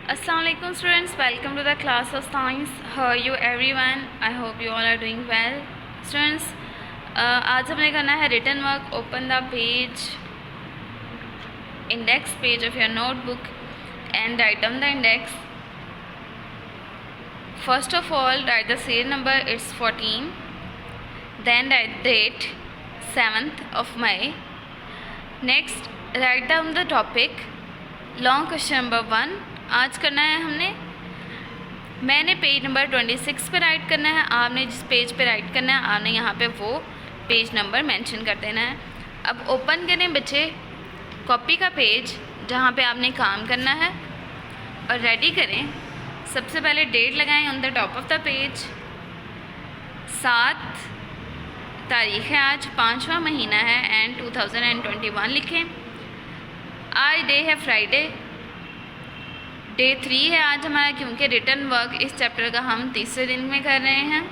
Assalamualaikum students, welcome to the class of science. How are you everyone? I hope you all are doing well. Students, आज हमने करना है written work. Open the page, index page of your notebook and write down the index. First of all, write the serial number, it's 14. Then write date, 7th of May. Next, write down the topic. Long question number 1 आज करना है हमने। मैंने page number 26 पे right करना है, आपने जिस पेज पे राइट करना है आपने यहाँ पे वो पेज नंबर मेंशन कर देना है। अब ओपन करें बच्चे कॉपी का पेज जहाँ पे आपने काम करना है और रेडी करें। सबसे पहले डेट लगाएं on the top of the page. 7 तारीख है आज, 5वां महीना है एंड 2021 लिखें। आज डे है फ्राइडे, डे 3 है आज हमारा, क्योंकि रिटर्न वर्क इस चैप्टर का हम तीसरे दिन में कर रहे हैं।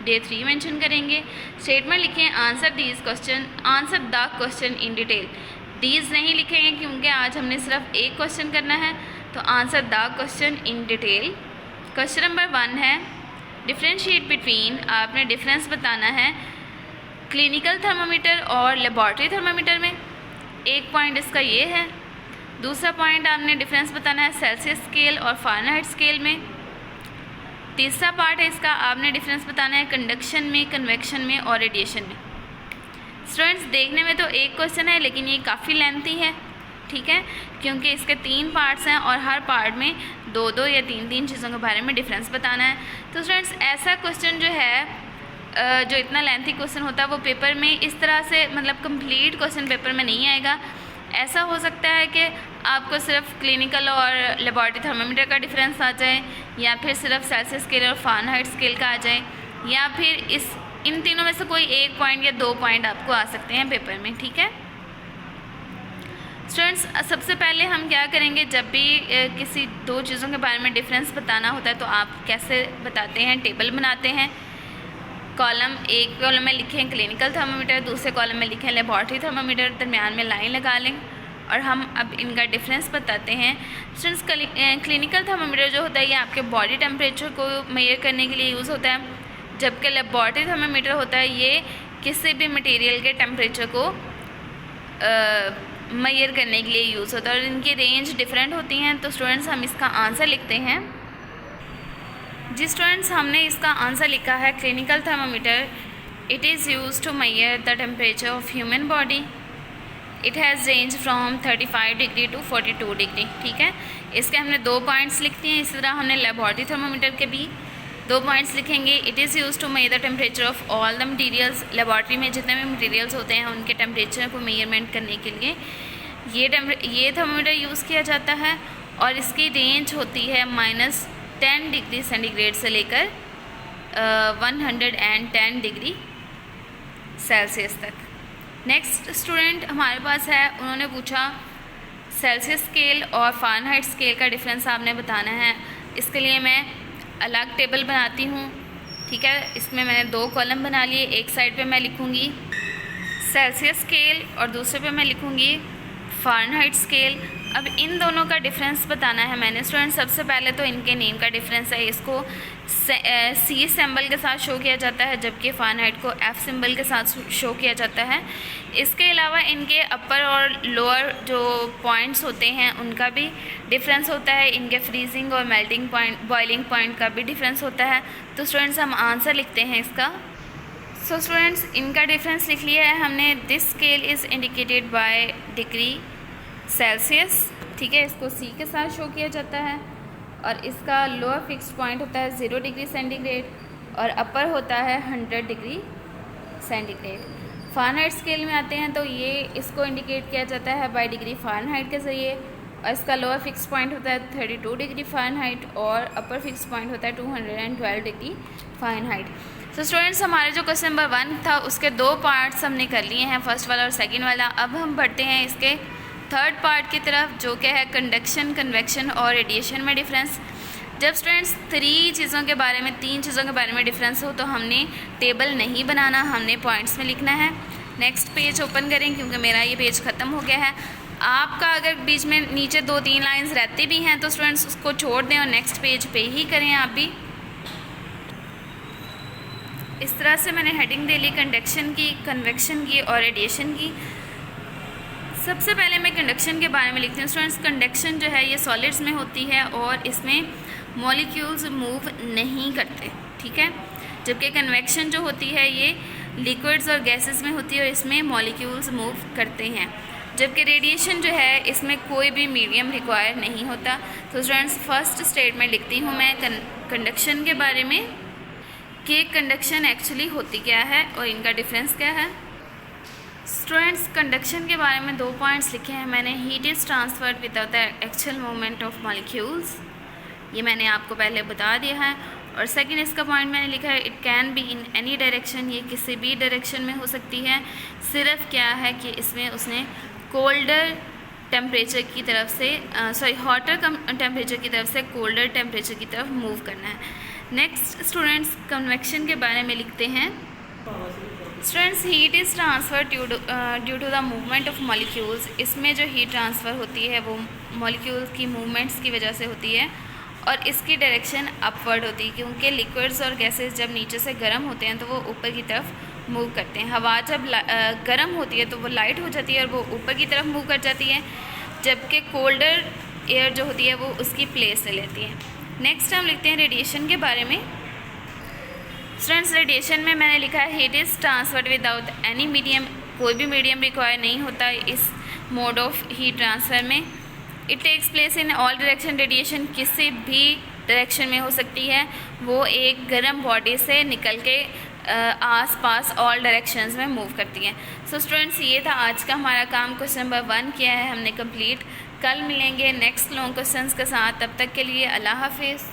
डे 3 मेंशन करेंगे। स्टेटमेंट लिखें answer these question, answer the question in detail. These नहीं लिखेंगे क्योंकि आज हमने सिर्फ एक क्वेश्चन करना है, तो answer the question in detail. Question number 1 है डिफ्रेंशिएट बिटवीन, आपने डिफरेंस बताना है क्लिनिकल थर्मामीटर और लेबॉर्ट्री थर्मामीटर में। एक पॉइंट इसका ये है। दूसरा पॉइंट आपने डिफरेंस बताना है सेल्सियस स्केल और फ़ारेनहाइट स्केल में। तीसरा पार्ट है इसका, आपने डिफरेंस बताना है कंडक्शन में, कन्वेक्शन में और रेडिएशन में। स्टूडेंट्स देखने में तो एक क्वेश्चन है लेकिन ये काफ़ी लेंथी है, ठीक है, क्योंकि इसके 3 पार्ट्स हैं और हर पार्ट में 2-2 या 3-3 चीज़ों के बारे में डिफरेंस बताना है। तो स्टूडेंट्स ऐसा क्वेश्चन जो है जो इतना लेंथी क्वेश्चन होता है वो पेपर में इस तरह से मतलब कंप्लीट क्वेश्चन पेपर में नहीं आएगा। ऐसा हो सकता है कि आपको सिर्फ क्लिनिकल और लेबॉर्ट्री थर्मामीटर का डिफरेंस आ जाए, या फिर सिर्फ सेल्सियस स्केल और फ़ारेनहाइट स्केल का आ जाए, या फिर इन तीनों में से कोई एक पॉइंट या 2 पॉइंट आपको आ सकते हैं पेपर में, ठीक है। स्टूडेंट्स सबसे पहले हम क्या करेंगे, जब भी किसी 2 चीज़ों के बारे में डिफरेंस बताना होता है तो आप कैसे बताते हैं, टेबल बनाते हैं। कॉलम, एक कॉलम में लिखें क्लिनिकल थर्मामीटर, दूसरे कॉलम में लिखें लेबॉर्ट्री थर्मामीटर, दरमियान में लाइन लगा लें और हम अब इनका डिफरेंस बताते हैं। स्टूडेंट्स क्लिनिकल थर्मामीटर जो होता है ये आपके बॉडी टेम्परेचर को मेजर करने के लिए यूज़ होता है, जबकि लेबॉर्ट्री थर्मामीटर होता है ये किसी भी मटेरियल के टेम्परेचर को मेजर करने के लिए यूज़ होता है और इनकी रेंज डिफरेंट होती हैं। तो स्टूडेंट्स हम इसका आंसर लिखते हैं। जी स्टूडेंट्स हमने इसका आंसर लिखा है clinical thermometer, it is use to measure the temperature of human body, it has range from 35 degree to 42 degree, ठीक है। इसके हमने 2 पॉइंट्स लिख दिए। इसी तरह हमने लेबॉर्ट्री थर्मामीटर के भी 2 पॉइंट्स लिखेंगे। It is use to measure the temperature of all the materials, laboratory में जितने भी मटीरियल्स होते हैं उनके टेम्परेचर को मेजरमेंट करने के लिए ये थर्मामीटर यूज़ किया जाता है और इसकी रेंज होती है -10 डिग्री सेंटीग्रेड से लेकर 110 डिग्री सेल्सियस तक। नेक्स्ट स्टूडेंट हमारे पास है, उन्होंने पूछा सेल्सियस स्केल और फ़ारेनहाइट स्केल का डिफरेंस आपने बताना है। इसके लिए मैं अलग टेबल बनाती हूँ, ठीक है। इसमें मैंने 2 कॉलम बना लिए। एक साइड पे मैं लिखूँगी सेल्सियस स्केल और दूसरे पे मैं लिखूँगी फ़ारेनहाइट स्केल। अब इन दोनों का डिफरेंस बताना है मैंने। स्टूडेंट सबसे पहले तो इनके नेम का डिफरेंस है, इसको सी सिंबल के साथ शो किया जाता है जबकि फ़ारेनहाइट को एफ सिंबल के साथ शो किया जाता है। इसके अलावा इनके अपर और लोअर जो पॉइंट्स होते हैं उनका भी डिफरेंस होता है, इनके फ्रीजिंग और मेल्टिंग पॉइंट, बॉइलिंग पॉइंट का भी डिफरेंस होता है। तो स्टूडेंट्स हम आंसर लिखते हैं इसका। सो स्टूडेंट्स इनका डिफरेंस लिख लिया है हमने। This scale is indicated by degree Celsius, ठीक है, इसको सी के साथ शो किया जाता है और इसका लोअर फिक्स्ड पॉइंट होता है 0 डिग्री सेंटीग्रेड और अपर होता है 100 डिग्री सेंटीग्रेड। फ़ारेनहाइट स्केल में आते हैं तो ये इसको इंडिकेट किया जाता है बाय डिग्री फ़ारेनहाइट के ज़रिए और इसका लोअर फिक्स पॉइंट होता है 32 डिग्री फ़ारेनहाइट और अपर फिक्स पॉइंट होता है 212 डिग्री फ़ारेनहाइट। तो स्टूडेंट्स हमारे जो क्वेश्चन नंबर 1 था उसके 2 पार्ट्स हमने कर लिए हैं, फर्स्ट वाला और सेकेंड वाला। अब हम बढ़ते हैं इसके 3rd पार्ट की तरफ जो कि है कंडक्शन, कन्वेक्शन और रेडिएशन में डिफरेंस। जब स्टूडेंट्स 3 चीज़ों के बारे में डिफरेंस हो तो हमने टेबल नहीं बनाना, हमने पॉइंट्स में लिखना है। नेक्स्ट पेज ओपन करें क्योंकि मेरा ये पेज ख़त्म हो गया है। आपका अगर बीच में नीचे 2-3 लाइंस रहती भी हैं तो स्टूडेंट्स उसको छोड़ दें और नेक्स्ट पेज पे ही करें आप भी। इस तरह से मैंने हेडिंग दे ली कंडक्शन की, कन्वेक्शन की और रेडिएशन की। सबसे पहले मैं कंडक्शन के बारे में लिखती हूँ। स्टूडेंट्स, कंडक्शन जो है ये सॉलिड्स में होती है और इसमें मॉलिक्यूल्स मूव नहीं करते, ठीक है। जबकि कन्वेक्शन जो होती है ये लिक्विड्स और गैसेस में होती है और इसमें मॉलिक्यूल्स मूव करते हैं। जबकि रेडिएशन जो है इसमें कोई भी मीडियम रिक्वायर नहीं होता। तो स्टूडेंट्स, फर्स्ट स्टेटमेंट लिखती हूँ मैं कंडक्शन के बारे में कि कंडक्शन एक्चुअली होती क्या है और इनका डिफरेंस क्या है। स्टूडेंट्स, कंडक्शन के बारे में 2 पॉइंट्स लिखे हैं मैंने। Heat is transferred without the actual movement of molecules, ये मैंने आपको पहले बता दिया है। और सेकंड इसका पॉइंट मैंने लिखा है, it can be in any direction, ये किसी भी डायरेक्शन में हो सकती है। सिर्फ क्या है कि इसमें उसने कोल्डर टेम्परेचर की तरफ से हॉटर टेम्परेचर की तरफ से कोल्डर टेम्परेचर की तरफ मूव करना है। नेक्स्ट स्टूडेंट्स, कन्वेक्शन के बारे में लिखते हैं। Students, heat is transfer due to the movement of molecules, इसमें जो हीट ट्रांसफ़र होती है वो मॉलिक्यूल्स की मूवमेंट्स की वजह से होती है और इसकी डायरेक्शन अपवर्ड होती है, क्योंकि लिक्विड्स और गैसेस जब नीचे से गर्म होते हैं तो वो ऊपर की तरफ मूव करते हैं। हवा जब गर्म होती है तो वो लाइट हो जाती है और वो ऊपर की तरफ मूव कर जाती है, जबकि कोल्डर एयर जो होती है वो उसकी प्लेस ले लेती है। नेक्स्ट हम लिखते हैं रेडिएशन के बारे में। स्टूडेंट्स, रेडिएशन में मैंने लिखा है, heat is transferred without any medium, कोई भी मीडियम रिक्वायर नहीं होता इस मोड ऑफ हीट ट्रांसफ़र में। It takes place in all direction, radiation किसी भी डायरेक्शन में हो सकती है, वो एक गर्म बॉडी से निकल के आस पास ऑल डायरेक्शंस में मूव करती हैं। सो स्टूडेंट्स, ये था आज का हमारा काम। क्वेश्चन नंबर 1 किया है हमने कंप्लीट। कल मिलेंगे नेक्स्ट लॉन्ग क्वेश्चंस के साथ, तब तक के लिए अल्लाह हाफिज़।